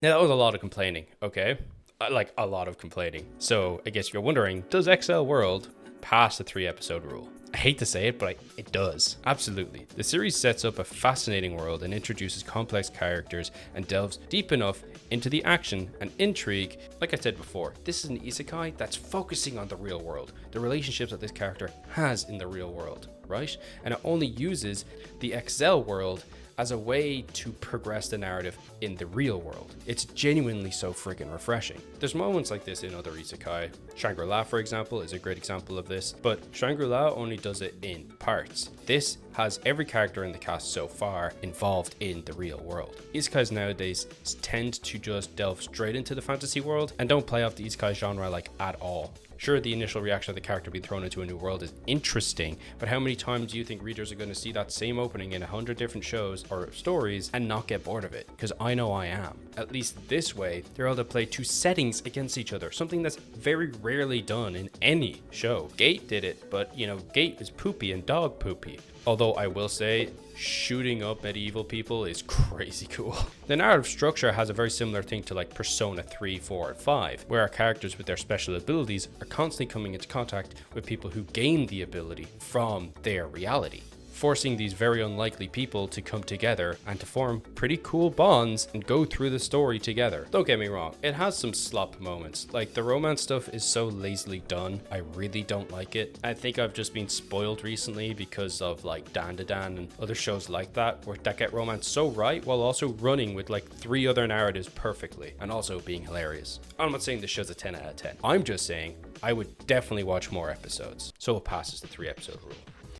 Now, that was a lot of complaining, okay? Like, a lot of complaining. So, I guess you're wondering, does Accel World pass the 3-episode rule? I hate to say it, but it does. Absolutely. The series sets up a fascinating world and introduces complex characters and delves deep enough into the action and intrigue. Like I said before, this is an isekai that's focusing on the real world, the relationships that this character has in the real world, right? And it only uses the Accel world as a way to progress the narrative in the real world. It's genuinely so freaking refreshing. There's moments like this in other isekai. Shangri-La, for example, is a great example of this, but Shangri-La only does it in parts. This has every character in the cast so far involved in the real world. Isekais nowadays tend to just delve straight into the fantasy world and don't play off the isekai genre like at all. Sure, the initial reaction of the character being thrown into a new world is interesting, but how many times do you think readers are going to see that same opening in 100 different shows or stories and not get bored of it? Because I know I am. At least this way, they're able to play two settings against each other, something that's very rarely done in any show. Gate did it, but Gate is poopy and dog poopy. Although I will say, shooting up medieval people is crazy cool. The narrative structure has a very similar thing to like Persona 3, 4, and 5, where our characters with their special abilities are constantly coming into contact with people who gain the ability from their reality, forcing these very unlikely people to come together and to form pretty cool bonds and go through the story together. Don't get me wrong, it has some slop moments. Like the romance stuff is so lazily done, I really don't like it. I think I've just been spoiled recently because of like Dan to Dan and other shows like that, where that get romance so right while also running with like 3 other narratives perfectly and also being hilarious. I'm not saying this show's a 10 out of 10. I'm just saying I would definitely watch more episodes, so it passes the 3-episode rule.